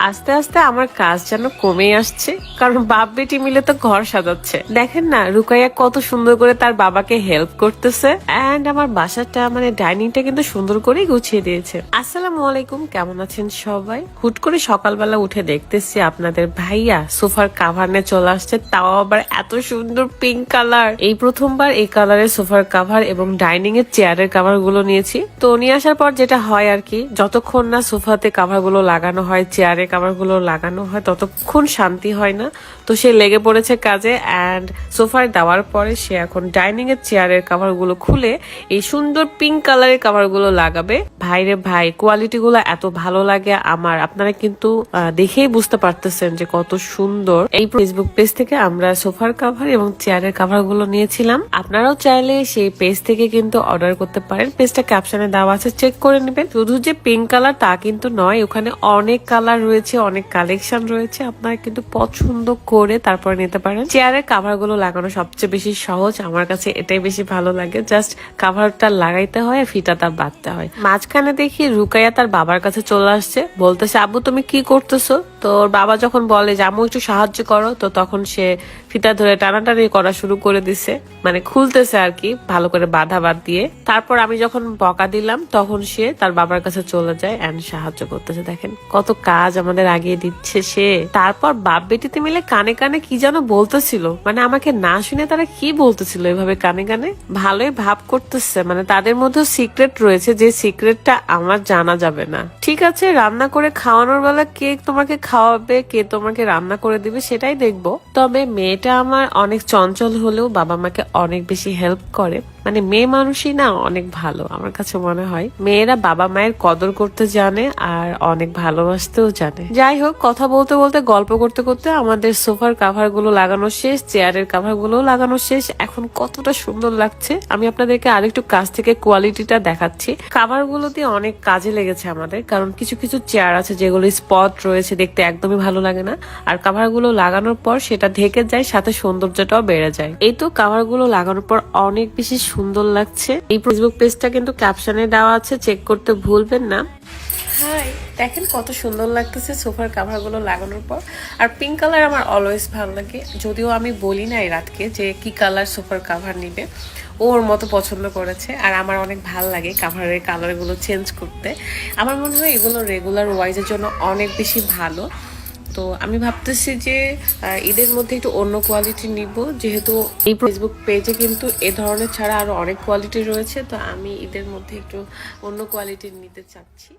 আস্তে আস্তে আমার কাজ যেন কমে আসছে, কারণ বাপ বেটি মিলে তো ঘর সাজাচ্ছে। দেখেন না রুকাইয়া কত সুন্দর করে তার বাবাকে হেল্প করতেছে। এন্ড আমার বাসাটা মানে ডাইনিংটা কিন্তু সুন্দর করে গুছিয়ে দিয়েছে। আসসালামু আলাইকুম, কেমন আছেন সবাই? হুট করে সকালবেলা উঠে দেখতেছি আপনাদের ভাইয়া সোফার কাভার নিয়ে চলে আসছে, তাও আবার এত সুন্দর পিঙ্ক কালার। এই প্রথমবার এই কালারের সোফার কাভার এবং ডাইনিং এর চেয়ারের কাভার গুলো নিয়েছি। তো নিয়ে আসার পর যেটা হয় আর কি, যতক্ষণ না সোফাতে কাভার গুলো লাগানো হয়, চেয়ারে কাভার গুলো লাগানো হয়, ততক্ষণ শান্তি হয় না। তো সে লেগে পড়েছে কাজে। অ্যান্ড সোফায় দেওয়ার পরে সে এখন ডাইনিং এর চেয়ারের কাভার গুলো খুলে এই সুন্দর পিঙ্ক কালারের কাভার গুলো লাগাবে। ভাইরে ভাই, কোয়ালিটি গুলো এত ভালো লাগে আমার, আপনারা কিন্তু দেখেই বুঝতে পারতেছেন যে কত সুন্দর। এই ফেসবুক পেজ থেকে আমরা সোফার কাভার এবং চেয়ারের কাভার গুলো নিয়েছিলাম। আপনারাও চাইলে সেই পেজ থেকে কিন্তু অর্ডার করতে পারেন। পেজটা ক্যাপশনে দেওয়া আছে, চেক করে নেবেন। শুধু যে পিঙ্ক কালার তা কিন্তু নয়, ওখানে অনেক কালার রয়েছে, অনেক কালেকশন রয়েছে, আপনারা কিন্তু পছন্দ করে তারপরে নিতে পারেন। চেয়ারের কাভার গুলো লাগানো সবচেয়ে বেশি সহজ, আমার কাছে এটাই বেশি ভালো লাগে। জাস্ট কাভারটা লাগাইতে হয়, ফিতাটা বাঁধতে হয়। মাঝখানে দেখি রুকাইয়া তার বাবার কাছে চলে আসছে, বলতেছে আব্বু তুমি কি করতেছো? তোর বাবা যখন বলে যে আম্মু একটু সাহায্য করো, তো তখন সে ফিতা ধরে টানাটানি করা শুরু করে দিছে, মানে খুলতেছে আর কি, ভালো করে বাঁধা বাদ দিয়ে। তারপর আমি যখন বকা দিলাম তখন সে তার বাবার কাছে চলে যায় এন্ড সাহায্য করতেছে। দেখেন কত কাজ আমাদের আগিয়ে দিচ্ছে সে। তারপর বাপ বেটিতে মিলে কানে কানে কি যেন বলতেছিল, মানে আমাকে না শুনে তারা কি বলতেছিল এভাবে কানে কানে। ভালোই ভাব করতেছে, মানে তাদের মধ্যেও সিক্রেট রয়েছে, যে সিক্রেটটা আমার জানা যাবে না। ঠিক আছে, রান্না করে খাওয়ানোর বেলা কে তোমাকে খাওয়াবে, কে তোমাকে রান্না করে দিবে সেটাই দেখবো। তবে মেয়েটা আমার অনেক চঞ্চল হলেও বাবা মাকে অনেক বেশি হেল্প করে। মানে মেয়ে মানুষই না অনেক ভালো, আমার কাছে মনে হয় মেয়েরা বাবা মায়ের কদর করতে জানে আর অনেক ভালোবাসতেও জানে। যাই হোক, কথা বলতে বলতে গল্প করতে করতে আমাদের সোফার কাভার গুলো লাগানো শেষ, চেয়ারের কাভার গুলো লাগানো শেষ। এখন কতটা সুন্দর লাগছে আমি আপনাদেরকে আরেকটু কাছ থেকে কোয়ালিটিটা দেখাচ্ছি। কাভার গুলো দিয়ে অনেক কাজে লেগেছে আমাদের, কারণ কিছু কিছু চেয়ার আছে যেগুলো স্পট রয়েছে, দেখতে একদমই ভালো লাগে না। আর কাভার গুলো লাগানোর পর সেটা ঢেকে যায়, সাথে সৌন্দর্যটাও বেড়ে যায়। এই তো কাভার গুলো লাগানোর পর অনেক বেশি সুন্দর লাগছে। এই ফেসবুক পেজটা কিন্তু ক্যাপশনে দেওয়া আছে, চেক করতে ভুলবেন না। হাই, দেখেন কত সুন্দর লাগতেছে সোফার কাভার গুলো লাগানোর পর। আর পিঙ্ক কালার আমার অলওয়েজ ভালো লাগে, যদিও আমি বলি না এই রাতকে যে কি কালার সোফার কাভার নিবে, ওর মতো পছন্দ করেছে। আর আমার অনেক ভাল লাগে কাভারের কালার গুলো চেঞ্জ করতে। আমার মনে হয় এগুলো রেগুলার ওয়াইজের জন্য অনেক বেশি ভালো। তো আমি ভাবতেছি যে ঈদের মধ্যে একটু অন্য কোয়ালিটি নিব, যেহেতু এই ফেসবুক পেজে কিন্তু এ ধরনের ছাড়া আরো অনেক কোয়ালিটি রয়েছে। তো আমি ঈদের মধ্যে একটু অন্য কোয়ালিটির নিতে চাচ্ছি।